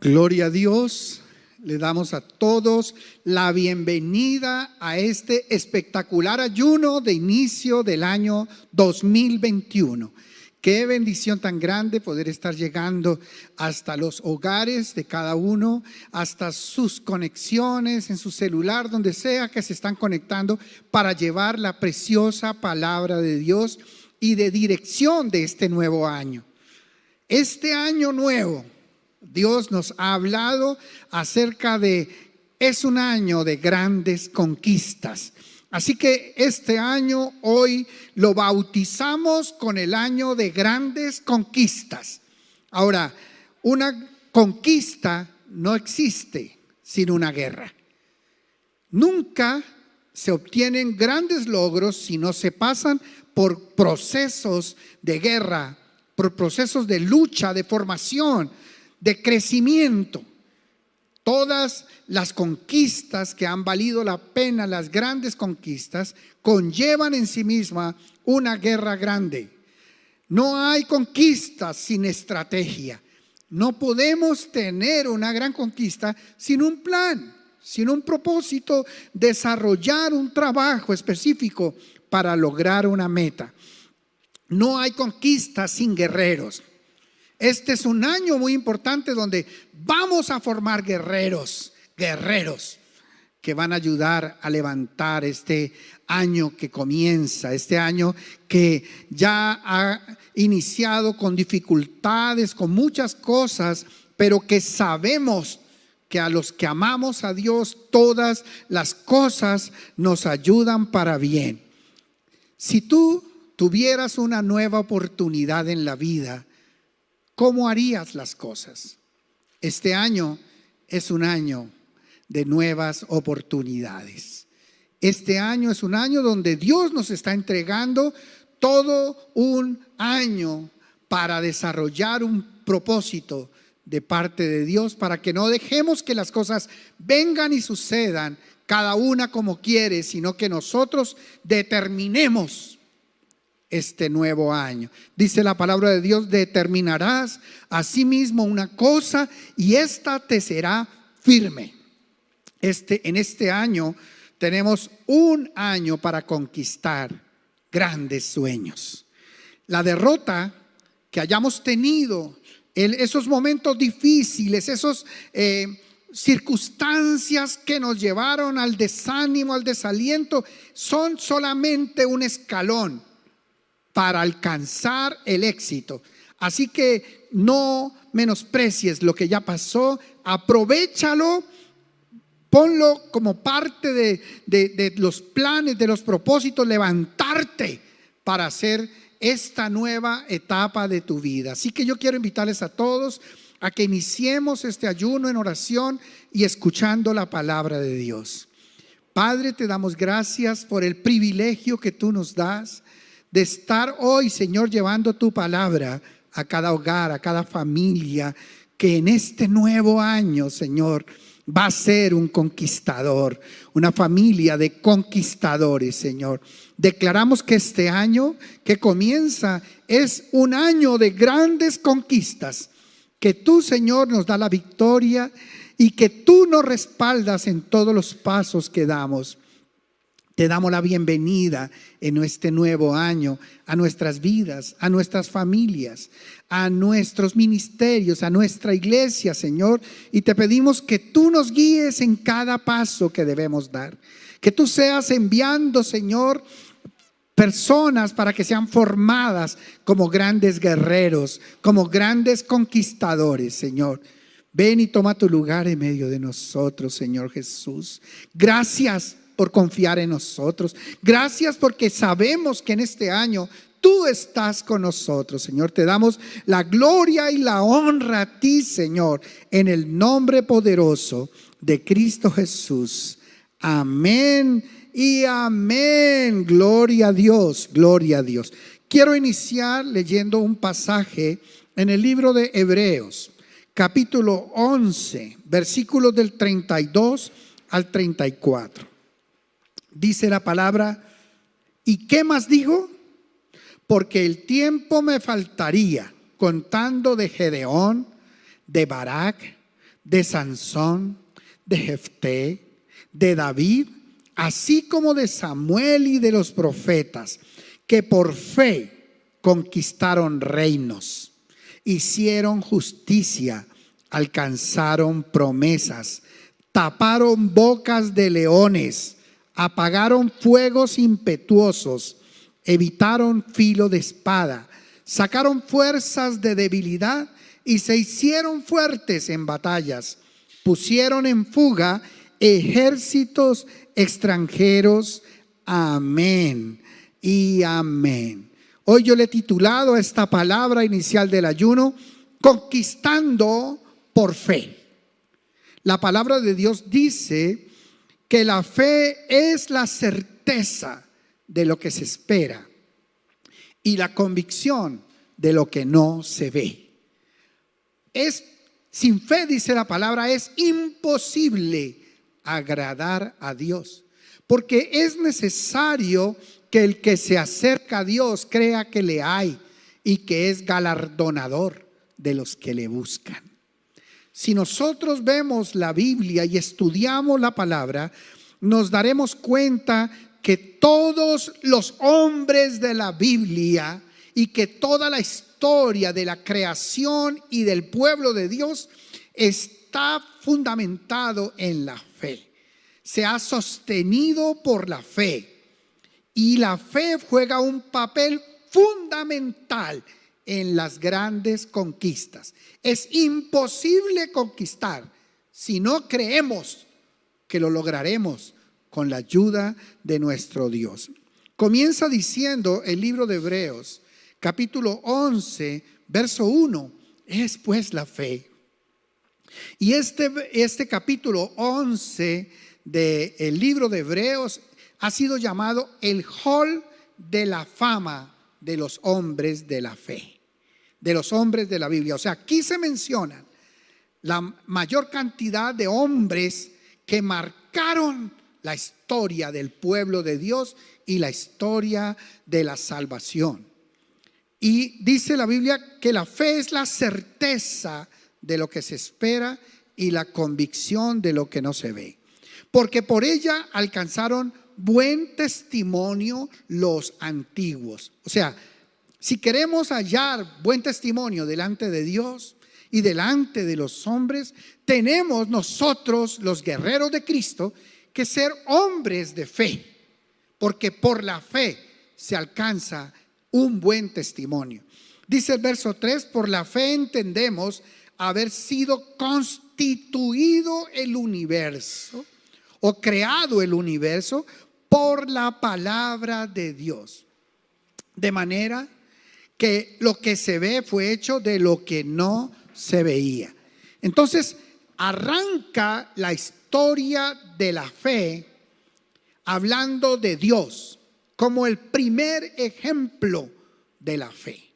Gloria a Dios. Le damos a todos la bienvenida a este espectacular ayuno de inicio del año 2021. Qué bendición tan grande poder estar llegando hasta los hogares de cada uno, hasta sus conexiones en su celular, donde sea que se están conectando, para llevar la preciosa palabra de Dios y de dirección de este nuevo año. Este año nuevo, Dios nos ha hablado acerca de, es un año de grandes conquistas. Así que este año hoy lo bautizamos con el año de grandes conquistas. Ahora, una conquista no existe sin una guerra. Nunca se obtienen grandes logros si no se pasan por procesos de guerra, por procesos de lucha, de formación, de crecimiento. Todas las conquistas que han valido la pena, las grandes conquistas, conllevan en sí misma una guerra grande. No hay conquistas sin estrategia. No podemos tener una gran conquista sin un plan, sin un propósito, desarrollar un trabajo específico para lograr una meta. No hay conquistas sin guerreros. Este es un año muy importante donde vamos a formar guerreros que van a ayudar a levantar este año que comienza, este año que ya ha iniciado con dificultades, con muchas cosas, pero que sabemos que a los que amamos a Dios, todas las cosas nos ayudan para bien. Si tú tuvieras una nueva oportunidad en la vida, ¿cómo harías las cosas? Este año es un año de nuevas oportunidades. Este año es un año donde Dios nos está entregando todo un año para desarrollar un propósito de parte de Dios, para que no dejemos que las cosas vengan y sucedan cada una como quiere, sino que nosotros determinemos este nuevo año. Dice la palabra de Dios: determinarás asimismo una cosa y esta te será firme. En este año tenemos un año para conquistar grandes sueños. La derrota que hayamos tenido, esos momentos difíciles, esas circunstancias que nos llevaron al desánimo, al desaliento, son solamente un escalón para alcanzar el éxito. Así que no menosprecies lo que ya pasó, aprovéchalo, ponlo como parte de los planes, de los propósitos, levantarte para hacer esta nueva etapa de tu vida. Así que yo quiero invitarles a todos a que iniciemos este ayuno en oración y escuchando la palabra de Dios. Padre, te damos gracias por el privilegio que tú nos das de estar hoy, Señor, llevando tu palabra a cada hogar, a cada familia, que en este nuevo año, Señor, va a ser un conquistador, una familia de conquistadores, Señor. Declaramos que este año que comienza es un año de grandes conquistas, que tú, Señor, nos da la victoria y que tú nos respaldas en todos los pasos que damos. Te damos la bienvenida en este nuevo año a nuestras vidas, a nuestras familias, a nuestros ministerios, a nuestra iglesia, Señor. Y te pedimos que tú nos guíes en cada paso que debemos dar. Que tú seas enviando, Señor, personas para que sean formadas como grandes guerreros, como grandes conquistadores, Señor. Ven y toma tu lugar en medio de nosotros, Señor Jesús. Gracias por confiar en nosotros. Gracias porque sabemos que en este año tú estás con nosotros, Señor. Te damos la gloria y la honra a ti, Señor, en el nombre poderoso de Cristo Jesús. Amén y amén. Gloria a Dios, gloria a Dios. Quiero iniciar leyendo un pasaje en el libro de Hebreos, capítulo 11, versículos del 32 al 34. Dice la palabra: ¿y qué más digo? Porque el tiempo me faltaría contando de Gedeón, de Barak, de Sansón, de Jefté, de David, así como de Samuel y de los profetas, que por fe conquistaron reinos, hicieron justicia, alcanzaron promesas, taparon bocas de leones, apagaron fuegos impetuosos, evitaron filo de espada, sacaron fuerzas de debilidad y se hicieron fuertes en batallas, pusieron en fuga ejércitos extranjeros. Amén y amén. Hoy yo le he titulado a esta palabra inicial del ayuno, conquistando por fe. La palabra de Dios dice que la fe es la certeza de lo que se espera y la convicción de lo que no se ve. Sin fe, dice la palabra, es imposible agradar a Dios, porque es necesario que el que se acerca a Dios crea que le hay y que es galardonador de los que le buscan. Si nosotros vemos la Biblia y estudiamos la palabra, nos daremos cuenta que todos los hombres de la Biblia y que toda la historia de la creación y del pueblo de Dios está fundamentado en la fe. Se ha sostenido por la fe, y la fe juega un papel fundamental en las grandes conquistas. Es imposible conquistar si no creemos que lo lograremos con la ayuda de nuestro Dios. Comienza diciendo el libro de Hebreos, capítulo 11, verso 1, es pues la fe. Y este capítulo 11 del libro de Hebreos ha sido llamado el hall de la fama de los hombres de la fe, de los hombres de la Biblia. O sea, aquí se mencionan la mayor cantidad de hombres que marcaron la historia del pueblo de Dios y la historia de la salvación. Y dice la Biblia que la fe es la certeza de lo que se espera y la convicción de lo que no se ve, porque por ella alcanzaron buen testimonio los antiguos. O sea, si queremos hallar buen testimonio delante de Dios y delante de los hombres, tenemos nosotros, los guerreros de Cristo, que ser hombres de fe, porque por la fe se alcanza un buen testimonio. Dice el verso 3, por la fe entendemos haber sido constituido el universo o creado el universo por la palabra de Dios, de manera que lo que se ve fue hecho de lo que no se veía. Entonces arranca la historia de la fe hablando de Dios como el primer ejemplo de la fe,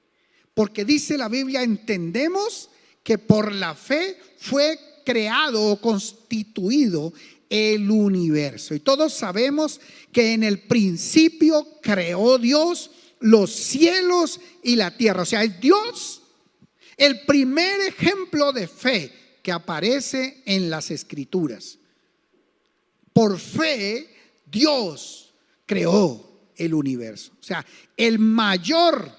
porque dice la Biblia, entendemos que por la fe fue creado o constituido el universo. Y todos sabemos que en el principio creó Dios los cielos y la tierra. O sea, es Dios el primer ejemplo de fe que aparece en las Escrituras. Por fe, Dios creó el universo. O sea, el mayor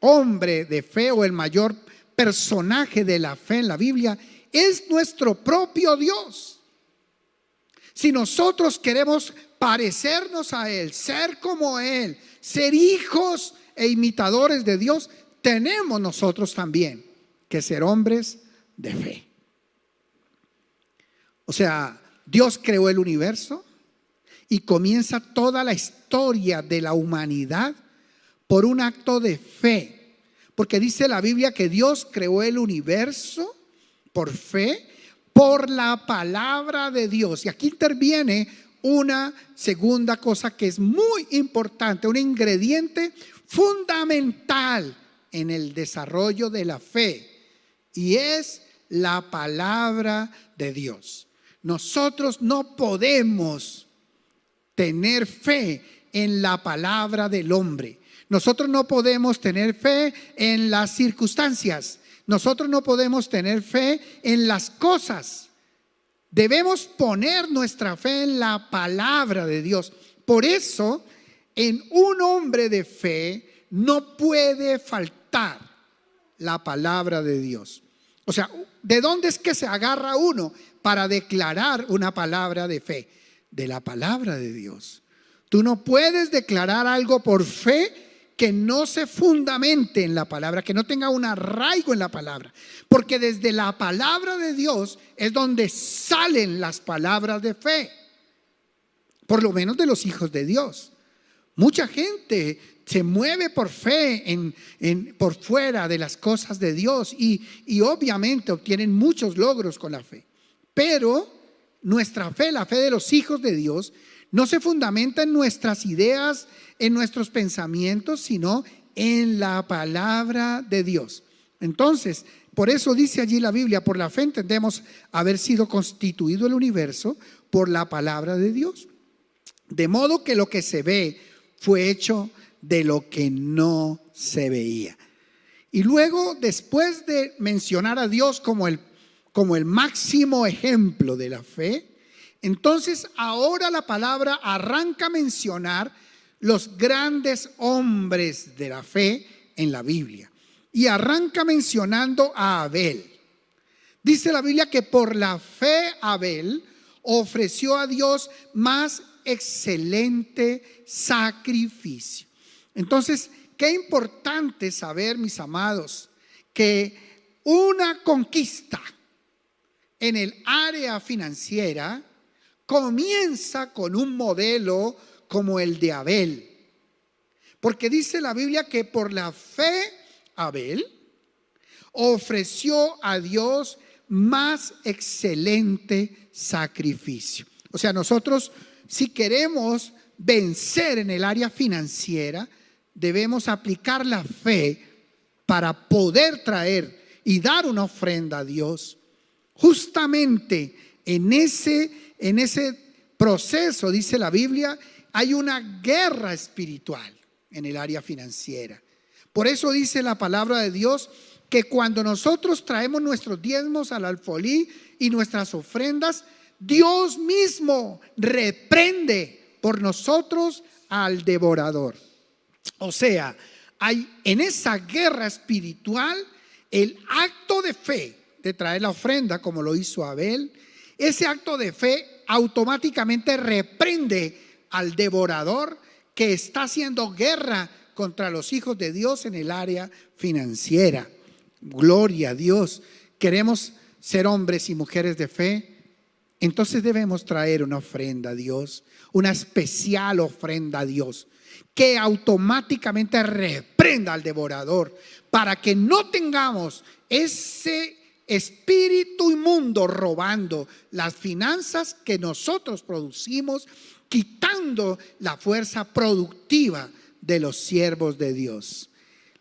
hombre de fe o el mayor personaje de la fe en la Biblia es nuestro propio Dios. Si nosotros queremos parecernos a Él, ser como Él, ser hijos e imitadores de Dios, tenemos nosotros también que ser hombres de fe. O sea, Dios creó el universo y comienza toda la historia de la humanidad por un acto de fe, porque dice la Biblia que Dios creó el universo por fe, por la palabra de Dios. Y aquí interviene una segunda cosa que es muy importante, un ingrediente fundamental en el desarrollo de la fe, y es la palabra de Dios. Nosotros no podemos tener fe en la palabra del hombre. Nosotros no podemos tener fe en las circunstancias. nosotros no podemos tener fe en las cosas. Debemos poner nuestra fe en la palabra de Dios. Por eso, en un hombre de fe no puede faltar la palabra de Dios. O sea, ¿de dónde es que se agarra uno para declarar una palabra de fe? De la palabra de Dios. Tú no puedes declarar algo por fe que no se fundamente en la palabra, que no tenga un arraigo en la palabra. Porque desde la palabra de Dios es donde salen las palabras de fe. Por lo menos de los hijos de Dios. Mucha gente se mueve por fe por fuera de las cosas de Dios y obviamente obtienen muchos logros con la fe. Pero nuestra fe, la fe de los hijos de Dios, no se fundamenta en nuestras ideas, en nuestros pensamientos, sino en la palabra de Dios. Entonces, por eso dice allí la Biblia, por la fe entendemos haber sido constituido el universo por la palabra de Dios. De modo que lo que se ve fue hecho de lo que no se veía. Y luego, después de mencionar a Dios como el máximo ejemplo de la fe, entonces ahora la palabra arranca a mencionar los grandes hombres de la fe en la Biblia. Y arranca mencionando a Abel. Dice la Biblia que por la fe Abel ofreció a Dios más excelente sacrificio. Entonces, qué importante saber, mis amados, que una conquista en el área financiera comienza con un modelo como el de Abel. Porque dice la Biblia que por la fe Abel ofreció a Dios más excelente sacrificio. O sea, nosotros, si queremos vencer en el área financiera, debemos aplicar la fe para poder traer y dar una ofrenda a Dios. Justamente en ese proceso, dice la Biblia, hay una guerra espiritual en el área financiera. Por eso dice la palabra de Dios que cuando nosotros traemos nuestros diezmos al alfolí y nuestras ofrendas, Dios mismo reprende por nosotros al devorador. O sea, hay en esa guerra espiritual el acto de fe de traer la ofrenda como lo hizo Abel. Ese acto de fe automáticamente reprende al devorador que está haciendo guerra contra los hijos de Dios en el área financiera. Gloria a Dios. Queremos ser hombres y mujeres de fe. Entonces debemos traer una ofrenda a Dios, una especial ofrenda a Dios, que automáticamente reprenda al devorador, para que no tengamos ese espíritu inmundo robando las finanzas que nosotros producimos, quitando la fuerza productiva de los siervos de Dios.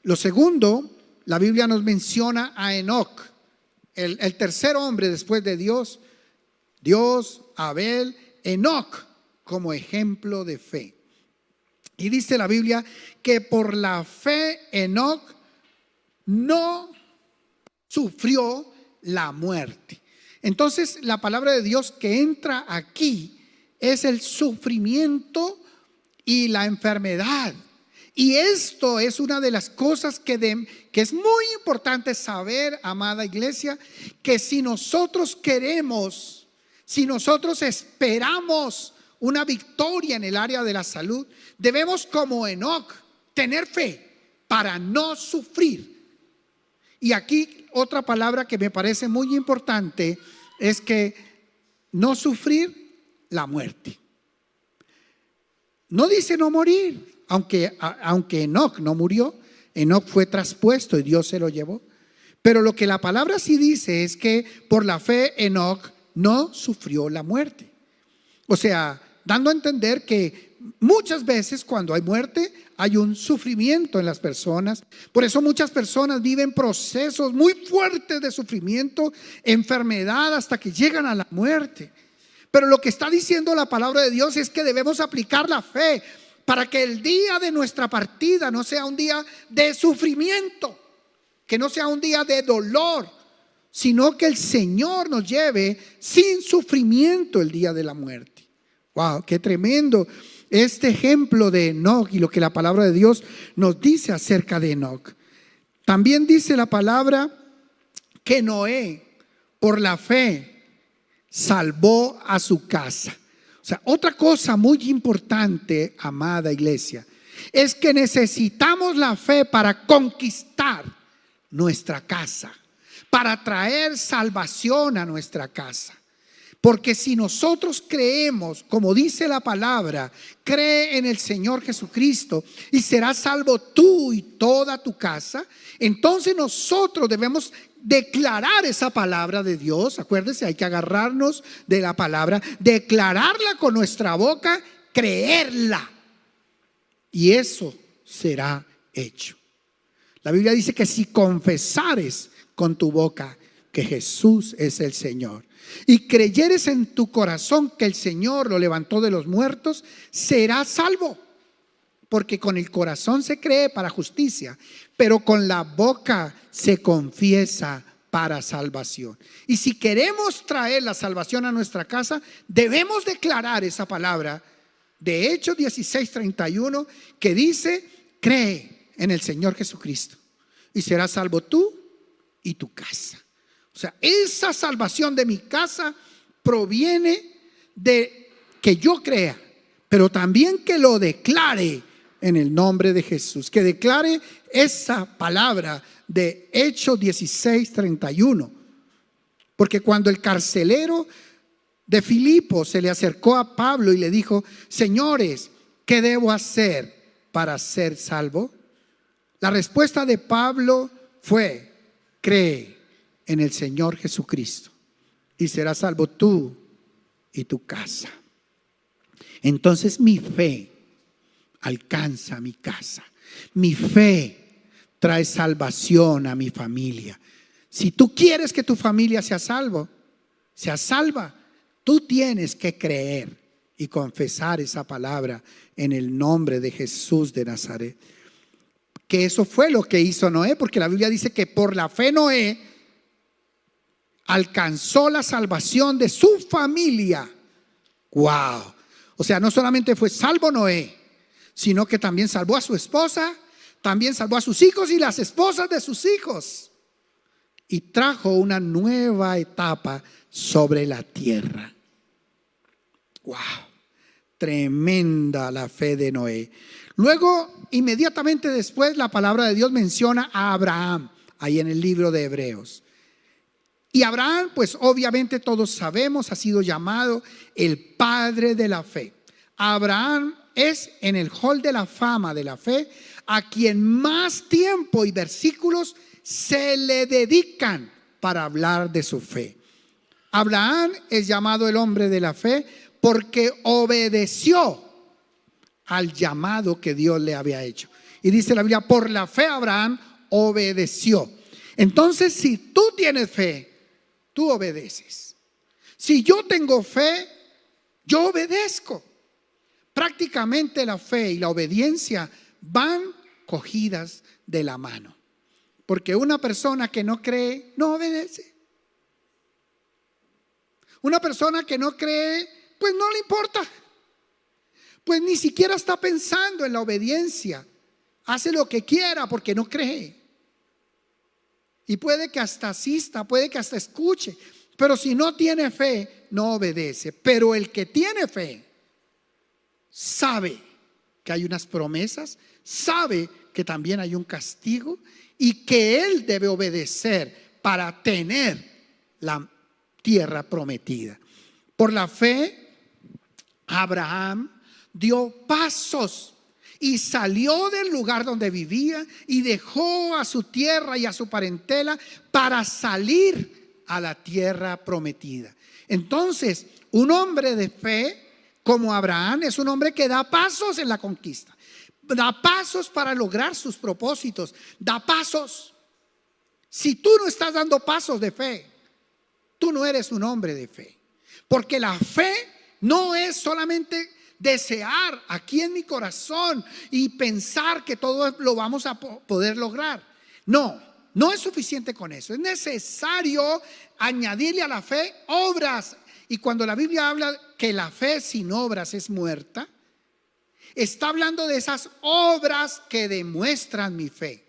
Lo segundo, la Biblia nos menciona a Enoc, el tercer hombre después de Dios, Abel, Enoc, como ejemplo de fe. Y dice la Biblia que por la fe Enoc no sufrió la muerte. Entonces la palabra de Dios que entra aquí es el sufrimiento y la enfermedad. Y esto es una de las cosas que es muy importante saber, amada iglesia, que si nosotros queremos, si nosotros esperamos una victoria en el área de la salud, debemos como Enoc tener fe para no sufrir. Y aquí otra palabra que me parece muy importante es que no sufrir la muerte. No dice no morir, aunque Enoc no murió, Enoc fue traspuesto y Dios se lo llevó. Pero lo que la palabra sí dice es que por la fe Enoc no sufrió la muerte. O sea, dando a entender que muchas veces cuando hay muerte hay un sufrimiento en las personas. Por eso muchas personas viven procesos muy fuertes de sufrimiento, enfermedad, hasta que llegan a la muerte. Pero lo que está diciendo la palabra de Dios es que debemos aplicar la fe para que el día de nuestra partida no sea un día de sufrimiento, que no sea un día de dolor, sino que el Señor nos lleve sin sufrimiento el día de la muerte. Wow, qué tremendo este ejemplo de Enoc y lo que la palabra de Dios nos dice acerca de Enoc. También dice la palabra que Noé, por la fe, salvó a su casa. O sea, otra cosa muy importante, amada iglesia, es que necesitamos la fe para conquistar nuestra casa, para traer salvación a nuestra casa. Porque si nosotros creemos, como dice la palabra, cree en el Señor Jesucristo y serás salvo tú y toda tu casa, entonces nosotros debemos declarar esa palabra de Dios. Acuérdense, hay que agarrarnos de la palabra, declararla con nuestra boca, creerla, y eso será hecho. La Biblia dice que si confesares con tu boca que Jesús es el Señor y creyeres en tu corazón que el Señor lo levantó de los muertos, serás salvo. Porque con el corazón se cree para justicia, pero con la boca se confiesa para salvación. Y si queremos traer la salvación a nuestra casa, debemos declarar esa palabra de Hechos 16:31, que dice: cree en el Señor Jesucristo y serás salvo tú y tu casa. O sea, esa salvación de mi casa proviene de que yo crea, pero también que lo declare en el nombre de Jesús, que declare esa palabra de Hechos 16:31. Porque cuando el carcelero de Filipo se le acercó a Pablo y le dijo: señores, ¿qué debo hacer para ser salvo? La respuesta de Pablo fue: cree en el Señor Jesucristo y serás salvo tú y tu casa. Entonces mi fe alcanza mi casa, mi fe trae salvación a mi familia. Si tú quieres que tu familia sea salva, tú tienes que creer y confesar esa palabra en el nombre de Jesús de Nazaret. Que eso fue lo que hizo Noé, porque la Biblia dice que por la fe Noé alcanzó la salvación de su familia. Wow. O sea, no solamente fue salvo Noé, sino que también salvó a su esposa, también salvó a sus hijos y las esposas de sus hijos, y trajo una nueva etapa sobre la tierra. Wow, tremenda la fe de Noé. Luego, inmediatamente después, la palabra de Dios menciona a Abraham, ahí en el libro de Hebreos. Y Abraham, pues obviamente todos sabemos, ha sido llamado el padre de la fe. Abraham es en el hall de la fama de la fe a quien más tiempo y versículos se le dedican para hablar de su fe. Abraham es llamado el hombre de la fe porque obedeció al llamado que Dios le había hecho. Y dice la Biblia: por la fe Abraham obedeció. Entonces, si tú tienes fe, tú obedeces. Si yo tengo fe, yo obedezco. Prácticamente la fe y la obediencia van cogidas de la mano. Porque una persona que no cree, no obedece. Una persona que no cree, pues no le importa. Pues ni siquiera está pensando en la obediencia. Hace lo que quiera porque no cree. Y puede que hasta asista, puede que hasta escuche, pero si no tiene fe, no obedece. Pero el que tiene fe sabe que hay unas promesas, sabe que también hay un castigo y que él debe obedecer para tener la tierra prometida. Por la fe, Abraham dio pasos y salió del lugar donde vivía y dejó a su tierra y a su parentela para salir a la tierra prometida. Entonces, un hombre de fe como Abraham es un hombre que da pasos en la conquista, da pasos para lograr sus propósitos, da pasos. Si tú no estás dando pasos de fe, tú no eres un hombre de fe, porque la fe no es solamente desear aquí en mi corazón y pensar que todo lo vamos a poder lograr. No, no es suficiente con eso. Es necesario añadirle a la fe obras. Y cuando la Biblia habla que la fe sin obras es muerta, está hablando de esas obras que demuestran mi fe.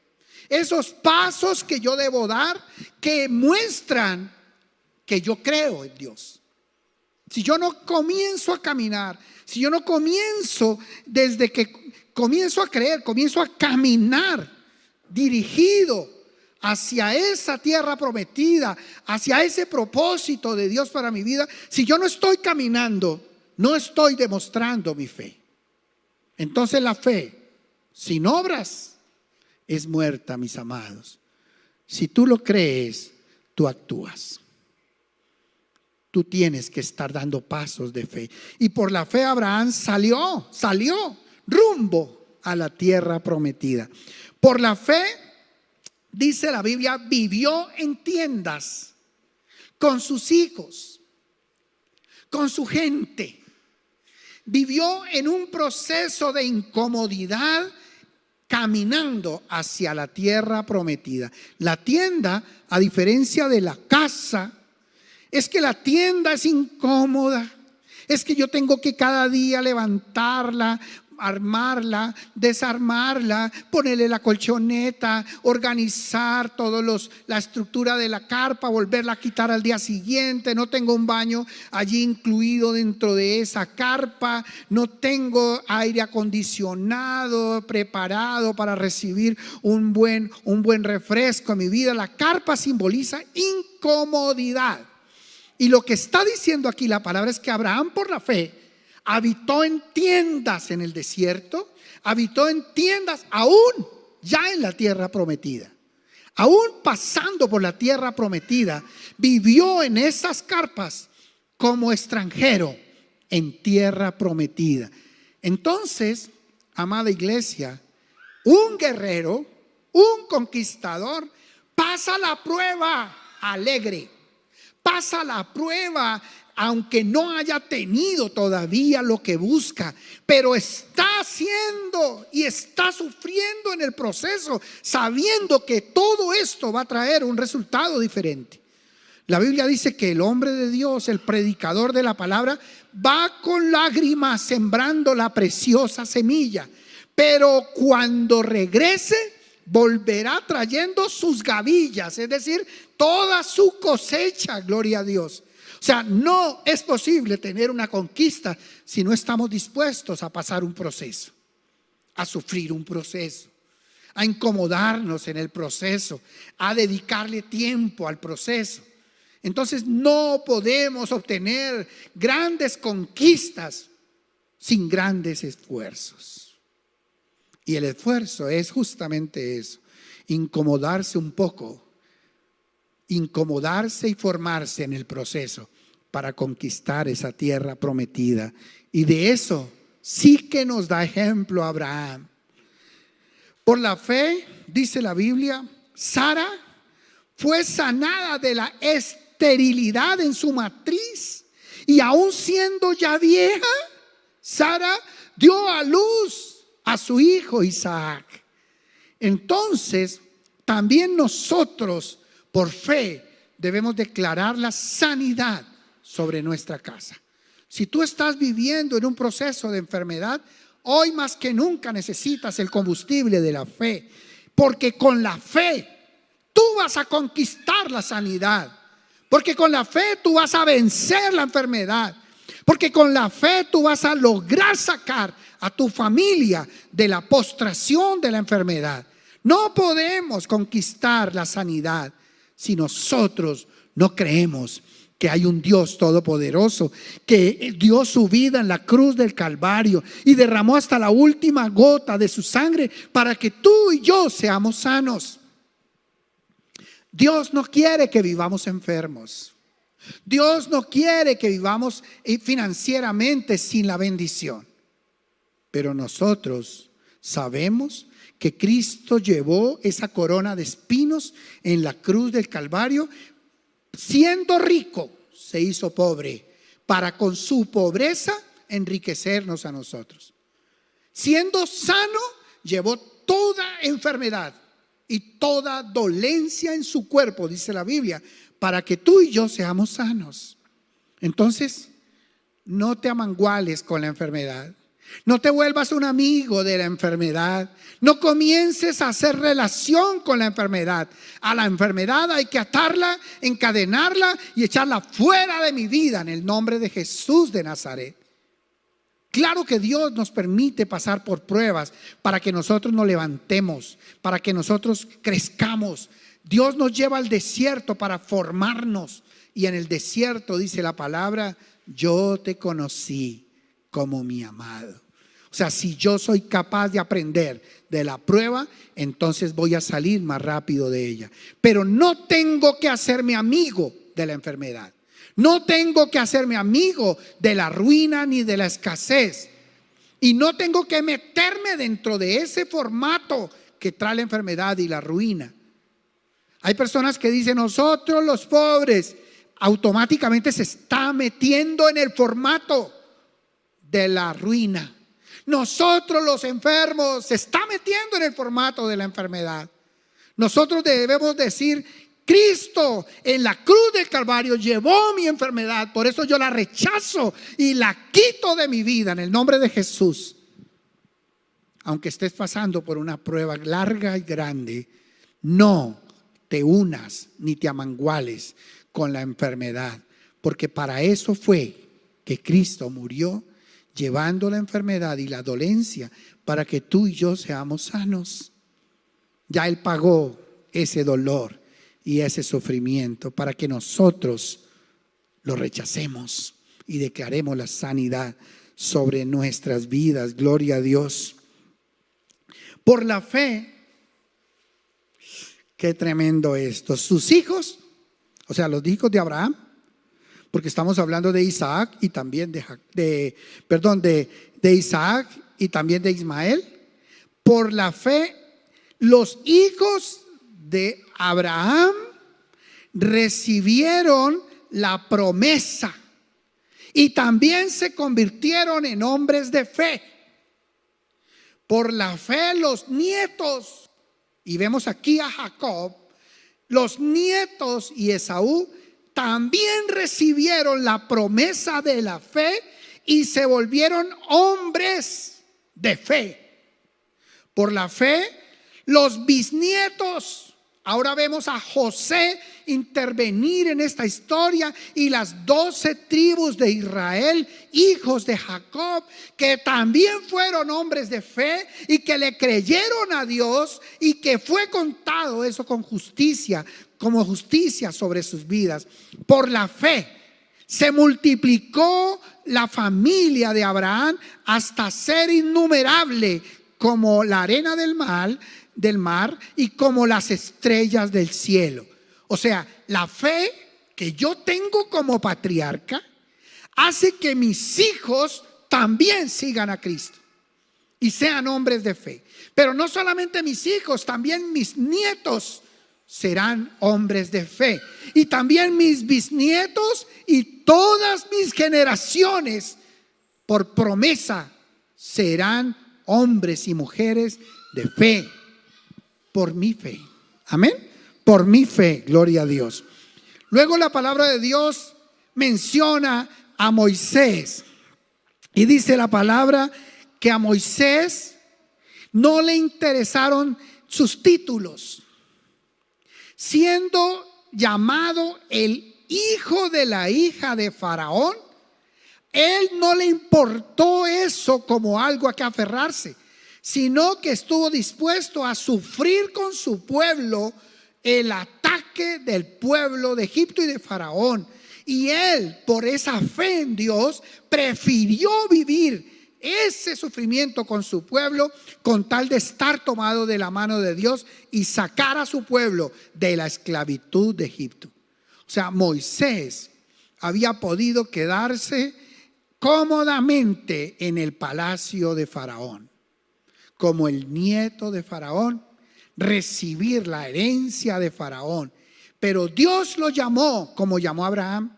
Esos pasos que yo debo dar que muestran que yo creo en Dios. Si yo no comienzo a caminar, si yo no comienzo desde que comienzo a creer, comienzo a caminar dirigido hacia esa tierra prometida, hacia ese propósito de Dios para mi vida, si yo no estoy caminando, no estoy demostrando mi fe. Entonces la fe sin obras es muerta, mis amados. Si tú lo crees, tú actúas. Tú tienes que estar dando pasos de fe. Y por la fe Abraham salió rumbo a la tierra prometida. Por la fe, dice la Biblia, vivió en tiendas con sus hijos, con su gente. Vivió en un proceso de incomodidad caminando hacia la tierra prometida. La tienda, a diferencia de la casa, es que la tienda es incómoda. Es que yo tengo que cada día levantarla, armarla, desarmarla, ponerle la colchoneta, organizar la estructura de la carpa, volverla a quitar al día siguiente. No tengo un baño allí incluido dentro de esa carpa. No tengo aire acondicionado preparado para recibir un buen refresco en mi vida. La carpa simboliza incomodidad. Y lo que está diciendo aquí la palabra es que Abraham, por la fe, habitó en tiendas en el desierto, habitó en tiendas aún ya en la tierra prometida. Aún pasando por la tierra prometida, vivió en esas carpas como extranjero en tierra prometida. Entonces, amada iglesia, un guerrero, un conquistador, pasa la prueba alegre. Pasa la prueba aunque no haya tenido todavía lo que busca, pero está haciendo y está sufriendo en el proceso, sabiendo que todo esto va a traer un resultado diferente. La Biblia dice que el hombre de Dios, el predicador de la palabra, va con lágrimas sembrando la preciosa semilla, pero cuando regrese volverá trayendo sus gavillas, es decir, toda su cosecha. Gloria a Dios. O sea, no es posible tener una conquista si no estamos dispuestos a pasar un proceso, a sufrir un proceso, a incomodarnos en el proceso, a dedicarle tiempo al proceso. Entonces no podemos obtener grandes conquistas sin grandes esfuerzos. Y el esfuerzo es justamente eso, incomodarse un poco, incomodarse y formarse en el proceso para conquistar esa tierra prometida. Y de eso sí que nos da ejemplo Abraham. Por la fe, dice la Biblia, Sara fue sanada de la esterilidad en su matriz, y aún siendo ya vieja, Sara dio a luz a su hijo Isaac. Entonces, también nosotros, por fe, debemos declarar la sanidad sobre nuestra casa. Si tú estás viviendo en un proceso de enfermedad, hoy más que nunca necesitas el combustible de la fe, porque con la fe tú vas a conquistar la sanidad, porque con la fe tú vas a vencer la enfermedad, porque con la fe tú vas a lograr sacar a tu familia de la postración de la enfermedad. No podemos conquistar la sanidad si nosotros no creemos que hay un Dios todopoderoso que dio su vida en la cruz del Calvario y derramó hasta la última gota de su sangre para que tú y yo seamos sanos. Dios no quiere que vivamos enfermos. Dios no quiere que vivamos financieramente sin la bendición. Pero nosotros sabemos que Cristo llevó esa corona de espinos en la cruz del Calvario. Siendo rico, se hizo pobre para con su pobreza enriquecernos a nosotros. Siendo sano, llevó toda enfermedad y toda dolencia en su cuerpo, dice la Biblia, para que tú y yo seamos sanos. Entonces, no te amanguales con la enfermedad. No te vuelvas un amigo de la enfermedad. No comiences a hacer relación con la enfermedad. A la enfermedad hay que atarla, encadenarla y echarla fuera de mi vida en el nombre de Jesús de Nazaret. Claro que Dios nos permite pasar por pruebas para que nosotros nos levantemos, para que nosotros crezcamos. Dios nos lleva al desierto para formarnos. Y en el desierto dice la palabra: yo te conocí como mi amado. O sea, si yo soy capaz de aprender de la prueba, entonces voy a salir más rápido de ella. Pero no tengo que hacerme amigo de la enfermedad. No tengo que hacerme amigo de la ruina ni de la escasez. Y no tengo que meterme dentro de ese formato que trae la enfermedad y la ruina. Hay personas que dicen: nosotros los pobres, automáticamente se está metiendo en el formato de la ruina. Nosotros los enfermos, se está metiendo en el formato de la enfermedad. Nosotros debemos decir: Cristo en la cruz del Calvario llevó mi enfermedad, por eso yo la rechazo y la quito de mi vida en el nombre de Jesús. Aunque estés pasando por una prueba larga y grande, no te unas ni te amanguales con la enfermedad, porque para eso fue que Cristo murió, llevando la enfermedad y la dolencia para que tú y yo seamos sanos. Ya Él pagó ese dolor y ese sufrimiento para que nosotros lo rechacemos y declaremos la sanidad sobre nuestras vidas. Gloria a Dios. Por la fe, qué tremendo esto. Sus hijos, o sea, los hijos de Abraham, porque estamos hablando de Isaac y también de Isaac y también de Ismael. Por la fe, los hijos de Abraham recibieron la promesa y también se convirtieron en hombres de fe. Por la fe, los nietos, y vemos aquí a Jacob, los nietos y Esaú también recibieron la promesa de la fe y se volvieron hombres de fe. Por la fe, los bisnietos, ahora vemos a José intervenir en esta historia, y las 12 tribus de Israel, hijos de Jacob, que también fueron hombres de fe y que le creyeron a Dios, y que fue contado eso con justicia, como justicia sobre sus vidas. Por la fe se multiplicó la familia de Abraham hasta ser innumerable como la arena del mar y como las estrellas del cielo. O sea, la fe que yo tengo como patriarca hace que mis hijos también sigan a Cristo y sean hombres de fe. Pero no solamente mis hijos, también mis nietos serán hombres de fe, y también mis bisnietos y todas mis generaciones, por promesa, serán hombres y mujeres de fe. Por mi fe. Amén. Por mi fe, gloria a Dios. Luego la palabra de Dios menciona a Moisés, y dice la palabra que a Moisés no le interesaron sus títulos, siendo llamado el hijo de la hija de Faraón. Él no le importó eso como algo a que aferrarse, sino que estuvo dispuesto a sufrir con su pueblo el ataque del pueblo de Egipto y de Faraón. Y él, por esa fe en Dios, prefirió vivir ese sufrimiento con su pueblo, con tal de estar tomado de la mano de Dios y sacar a su pueblo de la esclavitud de Egipto. O sea, Moisés había podido quedarse cómodamente en el palacio de Faraón, como el nieto de Faraón, recibir la herencia de Faraón. Pero Dios lo llamó, como llamó a Abraham,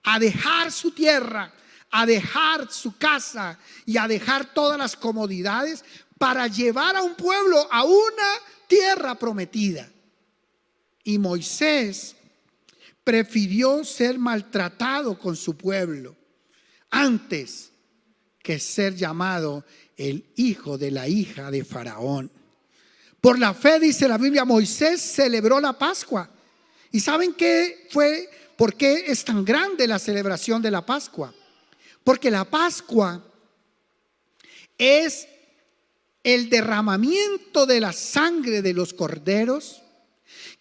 a dejar su tierra, a dejar su casa y a dejar todas las comodidades para llevar a un pueblo a una tierra prometida. Y Moisés prefirió ser maltratado con su pueblo antes que ser llamado el hijo de la hija de Faraón. Por la fe, dice la Biblia, Moisés celebró la Pascua. ¿Y saben qué fue? ¿Por qué es tan grande la celebración de la Pascua? Porque la Pascua es el derramamiento de la sangre de los corderos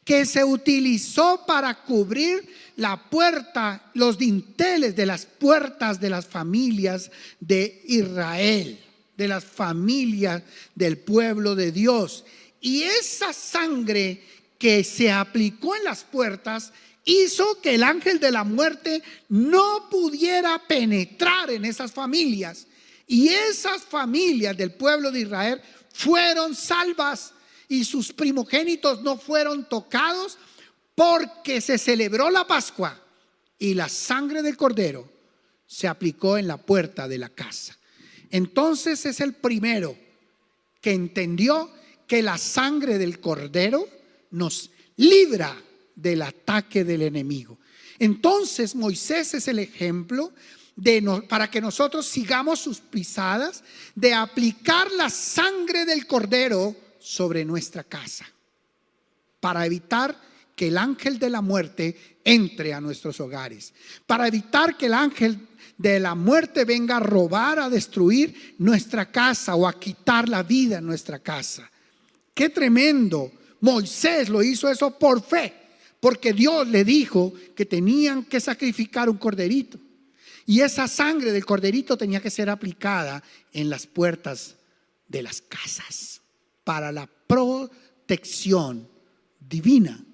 que se utilizó para cubrir la puerta, los dinteles de las puertas de las familias de Israel, de las familias del pueblo de Dios. Y esa sangre que se aplicó en las puertas hizo que el ángel de la muerte no pudiera penetrar en esas familias. Y esas familias del pueblo de Israel fueron salvas y sus primogénitos no fueron tocados porque se celebró la Pascua y la sangre del cordero se aplicó en la puerta de la casa. Entonces es el primero que entendió que la sangre del cordero nos libra del ataque del enemigo. Entonces Moisés es el ejemplo para que nosotros sigamos sus pisadas de aplicar la sangre del cordero sobre nuestra casa para evitar que el ángel de la muerte entre a nuestros hogares, para evitar que el ángel de la muerte venga a robar, a destruir nuestra casa o a quitar la vida en nuestra casa. Qué tremendo. Moisés lo hizo eso por fe, porque Dios le dijo que tenían que sacrificar un corderito. Y esa sangre del corderito tenía que ser aplicada en las puertas de las casas para la protección divina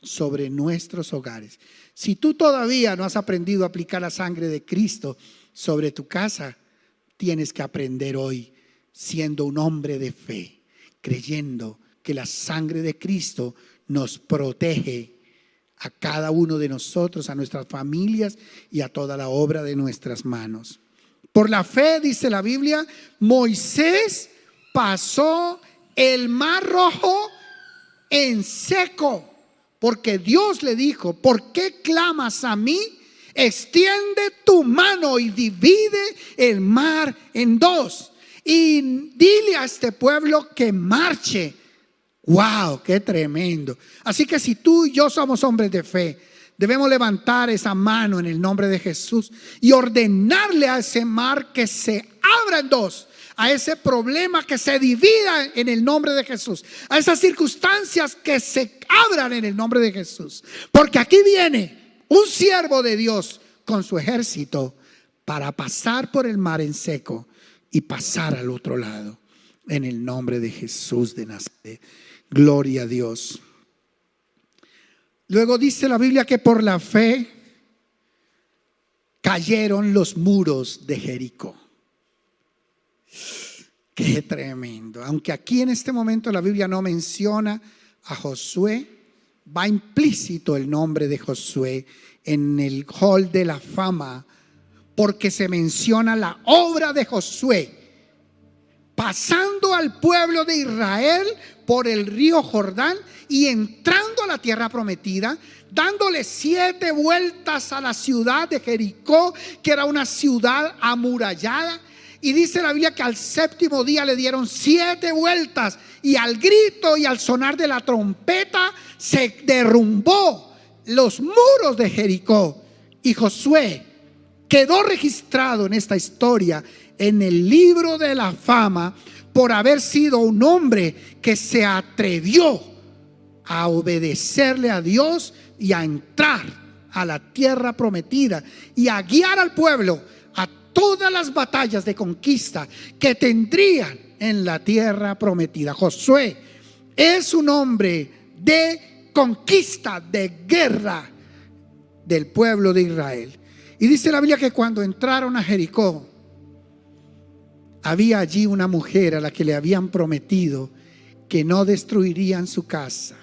sobre nuestros hogares. Si tú todavía no has aprendido a aplicar la sangre de Cristo sobre tu casa, tienes que aprender hoy, siendo un hombre de fe, creyendo que la sangre de Cristo nos protege a cada uno de nosotros, a nuestras familias y a toda la obra de nuestras manos. Por la fe, dice la Biblia, Moisés pasó el mar rojo en seco, porque Dios le dijo: ¿por qué clamas a mí? Extiende tu mano y divide el mar en dos y dile a este pueblo que marche. ¡Wow! ¡Qué tremendo! Así que si tú y yo somos hombres de fe, debemos levantar esa mano en el nombre de Jesús y ordenarle a ese mar que se abra en dos, a ese problema que se divida en el nombre de Jesús, a esas circunstancias que se abran en el nombre de Jesús. Porque aquí viene un siervo de Dios con su ejército para pasar por el mar en seco y pasar al otro lado en el nombre de Jesús de Nazaret. Gloria a Dios. Luego dice la Biblia que por la fe cayeron los muros de Jericó. Qué tremendo. Aunque aquí en este momento la Biblia no menciona a Josué, va implícito el nombre de Josué en el hall de la fama, porque se menciona la obra de Josué pasando al pueblo de Israel por el río Jordán y entrando a la tierra prometida, dándole 7 vueltas a la ciudad de Jericó, que era una ciudad amurallada. Y dice la Biblia que al 7º día le dieron 7 vueltas y al grito y al sonar de la trompeta se derrumbó los muros de Jericó. Y Josué quedó registrado en esta historia en el libro de la fama por haber sido un hombre que se atrevió a obedecerle a Dios y a entrar a la tierra prometida y a guiar al pueblo a todas las batallas de conquista que tendrían en la tierra prometida. Josué es un hombre de conquista, de guerra del pueblo de Israel. Y dice la Biblia que cuando entraron a Jericó, había allí una mujer a la que le habían prometido que no destruirían su casa.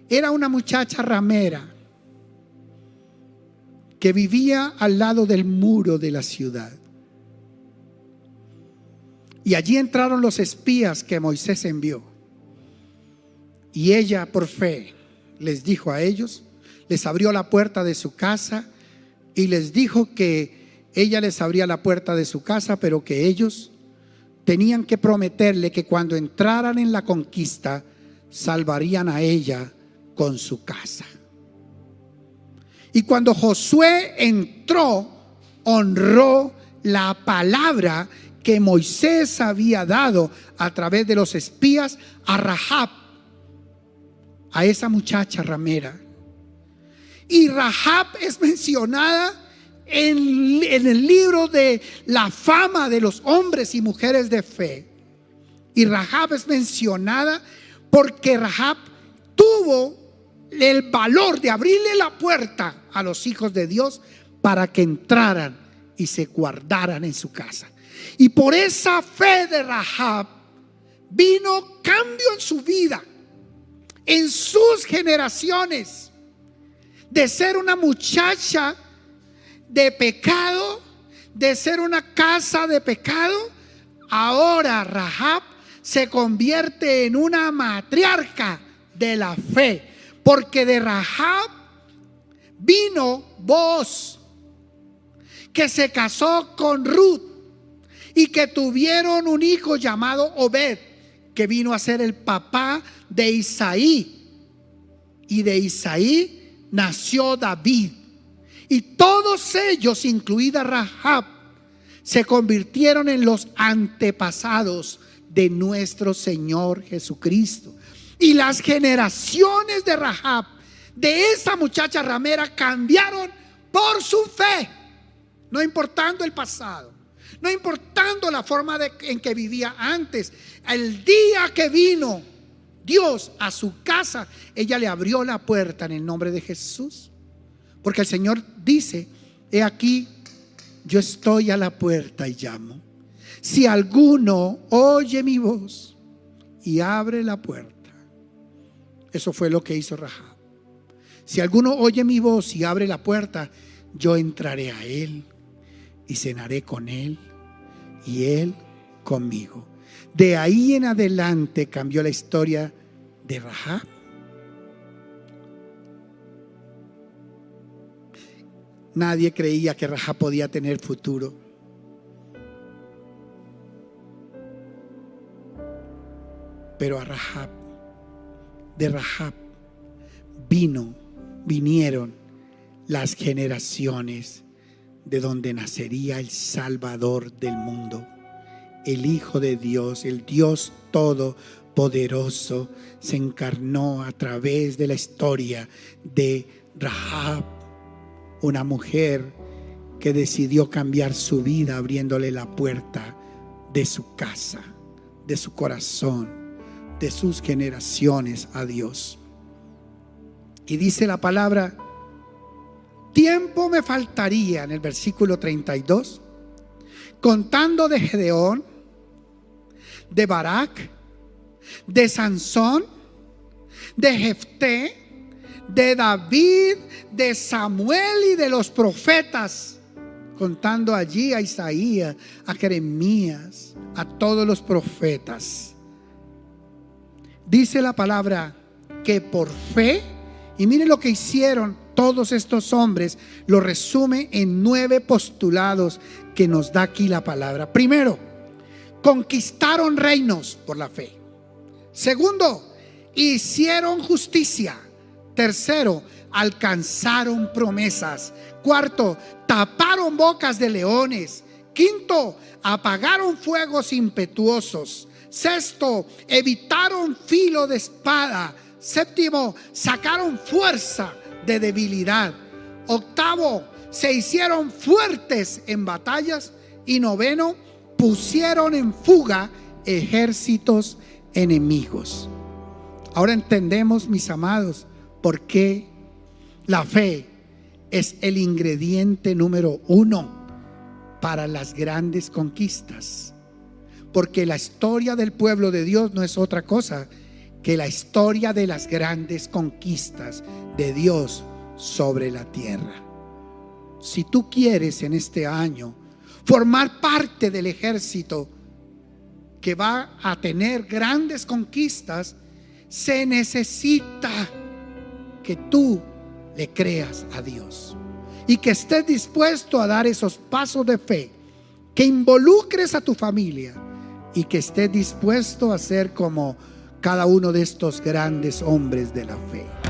Era una muchacha ramera que vivía al lado del muro de la ciudad. Y allí entraron los espías que Moisés envió. Y ella por fe les dijo a ellos, les abrió la puerta de su casa y les dijo que ella les abría la puerta de su casa, pero que ellos tenían que prometerle que cuando entraran en la conquista, salvarían a ella con su casa. Y cuando Josué entró, honró la palabra que Moisés había dado a través de los espías a Rahab, a esa muchacha ramera. Y Rahab es mencionada en el libro de la fama de los hombres y mujeres de fe. Y Rahab es mencionada porque Rahab tuvo el valor de abrirle la puerta a los hijos de Dios para que entraran y se guardaran en su casa. Y por esa fe de Rahab vino cambio en su vida, en sus generaciones, de ser una muchacha de pecado, de ser una casa de pecado. Ahora Rahab se convierte en una matriarca de la fe, porque de Rahab vino Booz, que se casó con Ruth y que tuvieron un hijo llamado Obed, que vino a ser el papá de Isaí, y de Isaí nació David. Y todos ellos, incluida Rahab, se convirtieron en los antepasados de nuestro Señor Jesucristo. Y las generaciones de Rahab, de esa muchacha ramera, cambiaron por su fe, no importando el pasado, no importando la forma en que vivía antes. El día que vino Dios a su casa, ella le abrió la puerta en el nombre de Jesús. Porque el Señor dice: he aquí, yo estoy a la puerta y llamo. Si alguno oye mi voz y abre la puerta. Eso fue lo que hizo Rahab. Si alguno oye mi voz y abre la puerta, yo entraré a él y cenaré con él y él conmigo. De ahí en adelante cambió la historia de Rahab. Nadie creía que Rahab podía tener futuro. Pero a Rahab, de Rahab vinieron las generaciones de donde nacería el Salvador del mundo, el Hijo de Dios, el Dios Todopoderoso. Se encarnó a través de la historia de Rahab, una mujer que decidió cambiar su vida abriéndole la puerta de su casa, de su corazón, de sus generaciones a Dios. Y dice la palabra: tiempo me faltaría, en el versículo 32, contando de Gedeón, de Barak, de Sansón, de Jefté, de David, de Samuel y de los profetas, contando allí a Isaías, a Jeremías, a todos los profetas. Dice la palabra que por fe, y miren lo que hicieron todos estos hombres, lo resume en 9 postulados que nos da aquí la palabra. Primero, conquistaron reinos por la fe. Segundo, hicieron justicia. Tercero, alcanzaron promesas. Cuarto, taparon bocas de leones. Quinto, apagaron fuegos impetuosos. Sexto, evitaron filo de espada. Séptimo, sacaron fuerza de debilidad. Octavo, se hicieron fuertes en batallas. Y noveno, pusieron en fuga ejércitos enemigos. Ahora entendemos, mis amados, por qué la fe es el ingrediente número 1 para las grandes conquistas. Porque la historia del pueblo de Dios no es otra cosa que la historia de las grandes conquistas de Dios sobre la tierra. Si tú quieres en este año formar parte del ejército que va a tener grandes conquistas, se necesita que tú le creas a Dios y que estés dispuesto a dar esos pasos de fe, que involucres a tu familia y que estés dispuesto a ser como cada uno de estos grandes hombres de la fe.